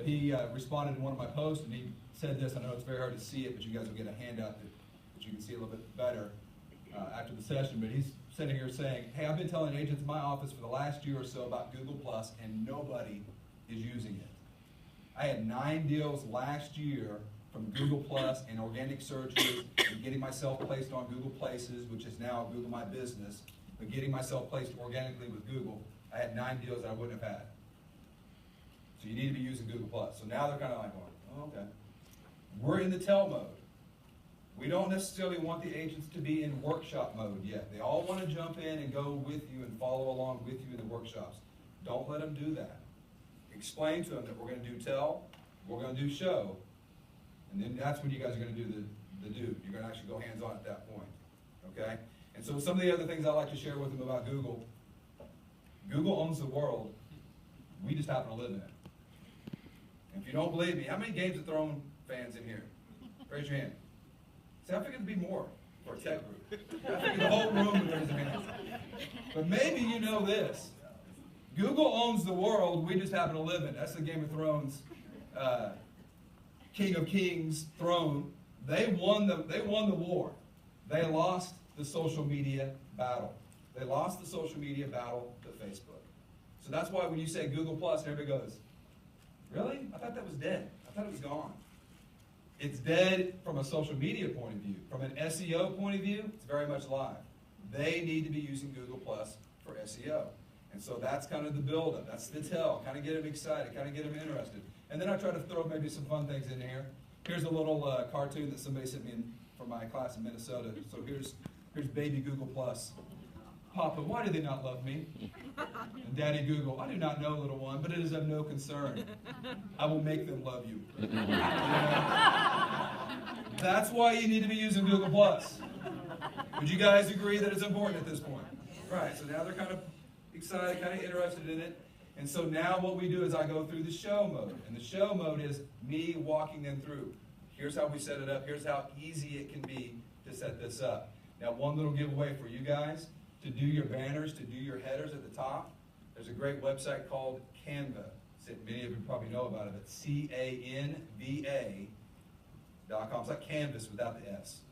he responded to one of my posts, and he said this. I know it's very hard to see it, but you guys will get a handout that you can see a little bit better after the session. But he's sitting here saying, hey, I've been telling agents in my office for the last year or so about Google+, and nobody is using it. I had 9 deals last year from Google+ and organic searches and getting myself placed on Google Places, which is now Google My Business, but getting myself placed organically with Google. I had 9 deals that I wouldn't have had. So you need to be using Google+. So now they're kind of like, oh, okay. We're in the tell mode. We don't necessarily want the agents to be in workshop mode yet. They all want to jump in and go with you and follow along with you in the workshops. Don't let them do that. Explain to them that we're going to do tell, we're going to do show, and then that's when you guys are going to do the do. You're going to actually go hands-on at that point. Okay? And so some of the other things I like to share with them about Google. Google owns the world. We just happen to live in it. And if you don't believe me, how many Games of Thrones fans in here? Raise your hand. See, I figured there'd be more for a tech group. I figured the whole room would raise their hands. But maybe you know this. Google owns the world. We just happen to live in it. That's the Game of Thrones King of Kings throne. They won the war. They lost the social media battle. They lost the social media battle to Facebook. So that's why when you say Google+, everybody goes, really? I thought that was dead. I thought it was gone. It's dead from a social media point of view. From an SEO point of view, it's very much alive. They need to be using Google+ for SEO. And so that's kind of the build-up. That's the tell. Kind of get them excited. Kind of get them interested. And then I try to throw maybe some fun things in here. Here's a little cartoon that somebody sent me for my class in Minnesota. So here's baby Google+. Papa, why do they not love me? And Daddy Google, I do not know, little one, but it is of no concern. I will make them love you. That's why you need to be using Google+. Would you guys agree that it's important at this point? Right, so now they're kind of excited, kind of interested in it. And so now what we do is I go through the show mode. And the show mode is me walking them through. Here's how we set it up. Here's how easy it can be to set this up. Now, one little giveaway for you guys. To do your banners, to do your headers at the top, there's a great website called Canva. Many of you probably know about it, but CANVA.com. It's like Canvas without the S.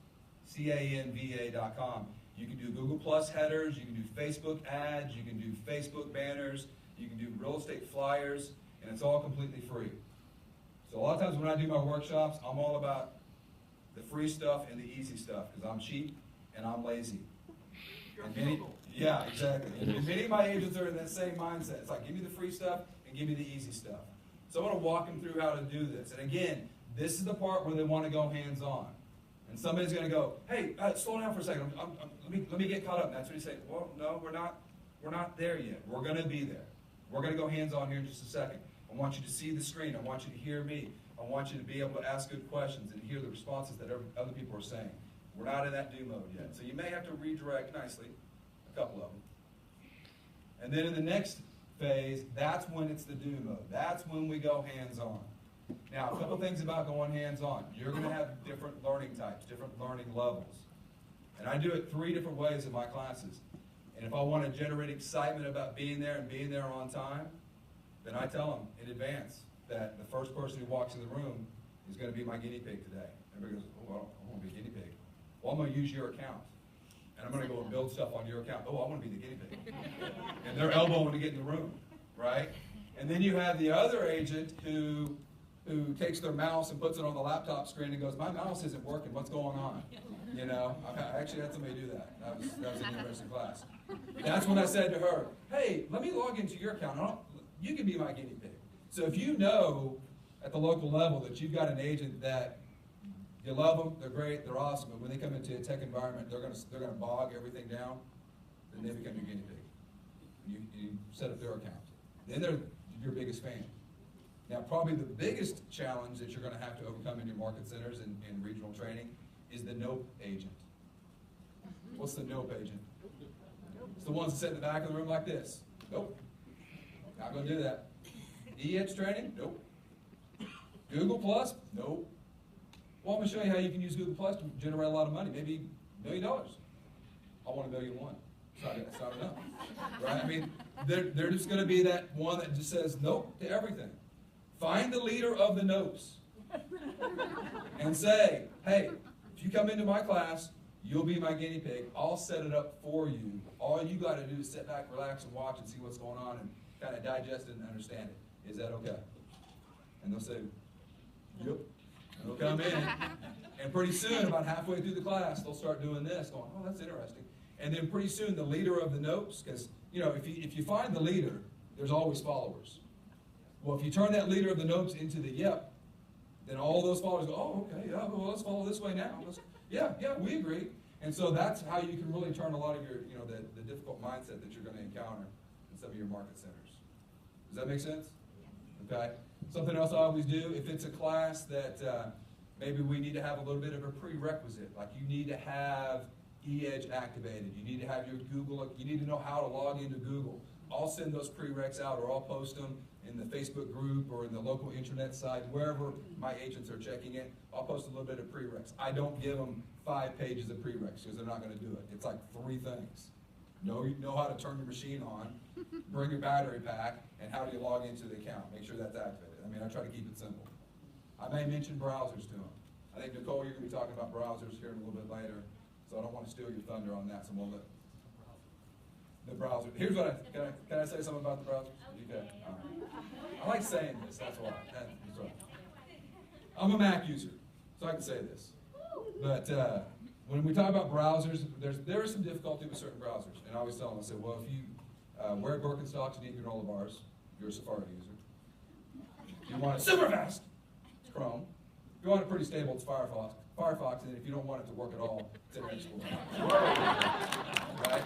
CANVA.com. You can do Google+ headers, you can do Facebook ads, you can do Facebook banners, you can do real estate flyers, and it's all completely free. So a lot of times when I do my workshops, I'm all about the free stuff and the easy stuff because I'm cheap and I'm lazy. And yeah, exactly. And many of my agents are in that same mindset. It's like, give me the free stuff and give me the easy stuff. So I want to walk them through how to do this. And again, this is the part where they want to go hands-on. And somebody's going to go, hey, slow down for a second. Let me get caught up. And that's when you say, well, no, we're not there yet. We're going to be there. We're going to go hands-on here in just a second. I want you to see the screen. I want you to hear me. I want you to be able to ask good questions and hear the responses that other people are saying. We're not in that do mode yet. So you may have to redirect nicely, a couple of them. And then in the next phase, that's when it's the do mode. That's when we go hands-on. Now, a couple things about going hands-on. You're going to have different learning types, different learning levels. And I do it 3 different ways in my classes. And if I want to generate excitement about being there and being there on time, then I tell them in advance that the first person who walks in the room is going to be my guinea pig today. Everybody goes, oh, I want to be a guinea pig. Well, I'm going to use your account. And I'm going to go and build stuff on your account. Oh, I want to be the guinea pig. And they're elbowing to get in the room, right? And then you have the other agent who takes their mouse and puts it on the laptop screen and goes, my mouse isn't working. What's going on? You know, I actually had somebody do that. That was an interesting class. That's when I said to her, hey, let me log into your account. You can be my guinea pig. So if you know at the local level that you've got an agent that you love them, they're great, they're awesome, but when they come into a tech environment, they're gonna bog everything down, then they become your guinea pig. You set up their account. Then they're your biggest fan. Now, probably the biggest challenge that you're going to have to overcome in your market centers and regional training is the nope agent. What's the nope agent? It's the ones that sit in the back of the room like this. Nope. Not going to do that. EH training? Nope. Google Plus? Nope. Well, I'm going to show you how you can use Google Plus to generate a lot of money, maybe $1 million. I want $1.1 million. It's not enough. Right? I mean, they're just going to be that one that just says nope to everything. Find the leader of the Nopes and say, hey, if you come into my class, you'll be my guinea pig. I'll set it up for you. All you got to do is sit back, relax, and watch and see what's going on and kind of digest it and understand it. Is that okay? And they'll say, yep. And they'll come in. And pretty soon, about halfway through the class, they'll start doing this, going, oh, that's interesting. And then pretty soon, the leader of the Nopes, because, if you find the leader, there's always followers. Well, if you turn that leader of the Nopes into the yep, then all those followers go, oh, okay, yeah, well, let's follow this way now. Yeah, we agree. And so that's how you can really turn a lot of your, the difficult mindset that you're going to encounter in some of your market centers. Does that make sense? Okay. Something else I always do, if it's a class that maybe we need to have a little bit of a prerequisite, like you need to have eEdge activated, you need to have your Google, you need to know how to log into Google. I'll send those prereqs out, or I'll post them in the Facebook group or in the local intranet site, wherever my agents are checking it. I'll post a little bit of prereqs. I don't give them 5 pages of prereqs because they're not going to do it. It's like 3 things. Know how to turn your machine on, bring your battery pack, and how do you log into the account. Make sure that's activated. I try to keep it simple. I may mention browsers to them. I think, Nicole, you're going to be talking about browsers here a little bit later, so I don't want to steal your thunder on that, so we'll let the browser. Here's what can I say something about the browser? Okay. I like saying this, that's why. That's right. I'm a Mac user, so I can say this. But when we talk about browsers, there is some difficulty with certain browsers. And I always tell them, I say, well, if you wear Birkenstocks, you need granola bars, you're a Safari user. If you want it super fast, it's Chrome. If you want it pretty stable, it's Firefox, and if you don't want it to work at all, it's Internet Explorer. Right?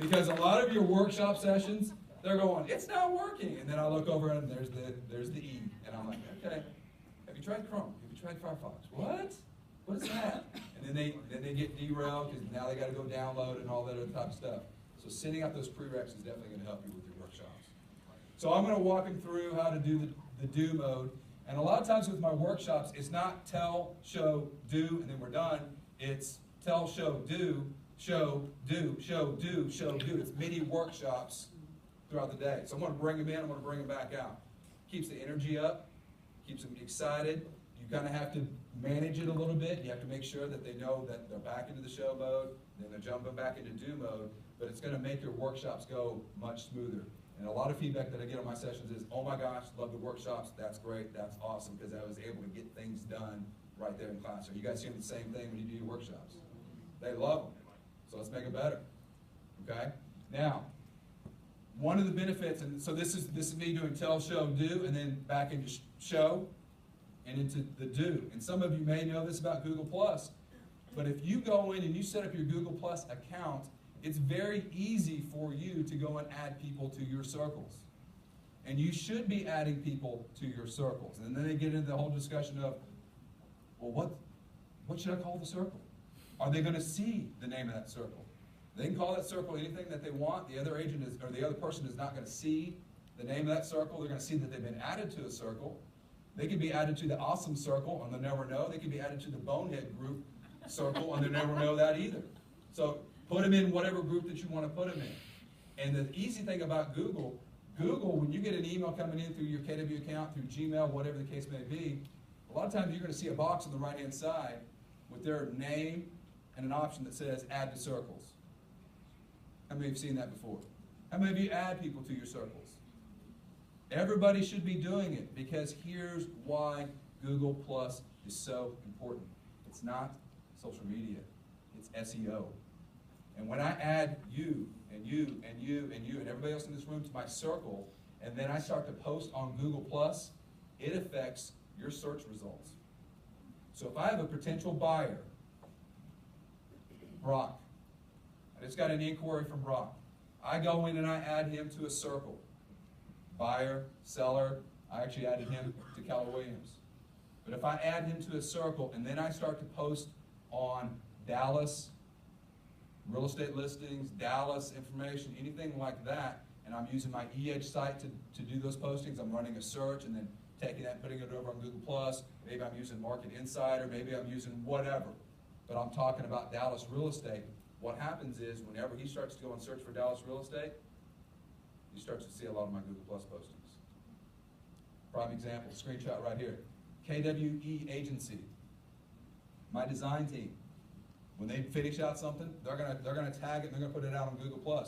Because a lot of your workshop sessions, they're going, it's not working. And then I look over and there's the E. And I'm like, okay, have you tried Chrome? Have you tried Firefox? What? What is that? And then they get derailed because now they got to go download and all that other type of stuff. So sending out those prereqs is definitely going to help you with your workshops. So I'm going to walk them through how to do the do mode. And a lot of times with my workshops, it's not tell, show, do, and then we're done. It's tell, show, do, show, do, show, do, show, do. It's mini workshops throughout the day. So I'm going to bring them in, I'm going to bring them back out. Keeps the energy up, keeps them excited. You kind of have to manage it a little bit. You have to make sure that they know that they're back into the show mode, then they're jumping back into do mode, but it's going to make your workshops go much smoother. And a lot of feedback that I get on my sessions is, oh my gosh, love the workshops, that's great, that's awesome, because I was able to get things done right there in class. Are you guys hearing the same thing when you do your workshops? They love them, so let's make them better, okay? Now, one of the benefits, and so this is me doing tell, show, do, and then back into show, and into the do. And some of you may know this about Google+, but if you go in and you set up your Google+ account, it's very easy for you to go and add people to your circles. And you should be adding people to your circles. And then they get into the whole discussion of, well, what should I call the circle? Are they going to see the name of that circle? They can call that circle anything that they want. The other agent is, or the other person is not going to see the name of that circle. They're going to see that they've been added to a circle. They could be added to the awesome circle, and they'll never know. They could be added to the bonehead group circle, and they'll never know that either. So put them in whatever group that you want to put them in. And the easy thing about Google, when you get an email coming in through your KW account, through Gmail, whatever the case may be, a lot of times you're going to see a box on the right-hand side with their name and an option that says Add to Circles. How many of you have seen that before? How many of you add people to your circles? Everybody should be doing it, because here's why Google Plus is so important. It's not social media, it's SEO. And when I add you and you and you and you and everybody else in this room to my circle, and then I start to post on Google Plus, it affects your search results. So if I have a potential buyer, Brock, I just got an inquiry from Brock. I go in and I add him to a circle. Buyer, seller, I actually added him to Keller Williams. But if I add him to a circle and then I start to post on Dallas real estate listings, Dallas information, anything like that, and I'm using my eEdge site to do those postings, I'm running a search and then taking that and putting it over on Google+, maybe I'm using Market Insider, maybe I'm using whatever, but I'm talking about Dallas real estate. What happens is whenever he starts to go and search for Dallas real estate, he starts to see a lot of my Google Plus postings. Prime example, screenshot right here. KWE agency, my design team. When they finish out something, they're gonna tag it and they're gonna put it out on Google+.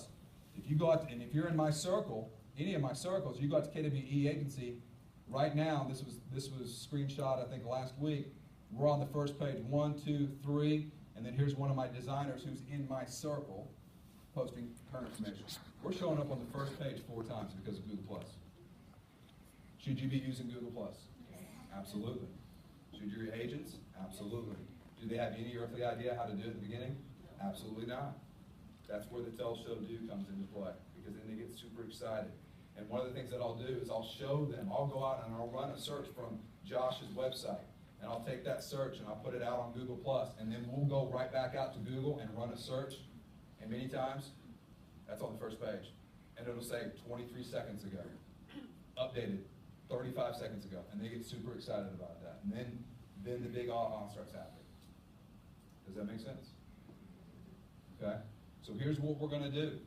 If you go out, and if you're in my circle, any of my circles, you go out to KWE agency, right now, this was screenshot, I think, last week. We're on the first page, 1, 2, 3, and then here's one of my designers who's in my circle posting current information. We're showing up on the first page 4 times because of Google+. Should you be using Google+? Absolutely. Should your agents? Absolutely. Do they have any earthly idea how to do it at the beginning? Absolutely not. That's where the tell, show, do comes into play, because then they get super excited. And one of the things that I'll do is I'll show them, I'll go out and I'll run a search from Josh's website. And I'll take that search and I'll put it out on Google+, and then we'll go right back out to Google and run a search. And many times, that's on the first page. And it'll say 23 seconds ago, updated 35 seconds ago. And they get super excited about that. And then the big aha starts happening. Does that make sense? Okay? So here's what we're going to do.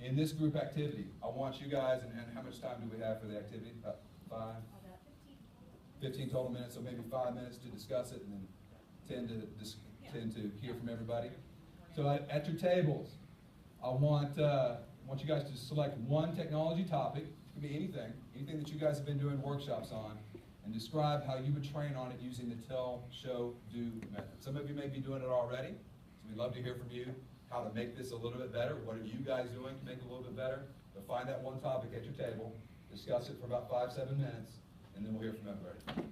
In this group activity, I want you guys, and how much time do we have for the activity? 5? 15 total minutes, so maybe 5 minutes to discuss it, and then 10 to hear from everybody. So at your tables, I want you guys to select one technology topic. It could be anything that you guys have been doing workshops on, and describe how you would train on it using the tell, show, do method. Some of you may be doing it already, so we'd love to hear from you how to make this a little bit better. What are you guys doing to make it a little bit better? So find that one topic at your table, discuss it for about 5-7 minutes, and then we'll hear from everybody.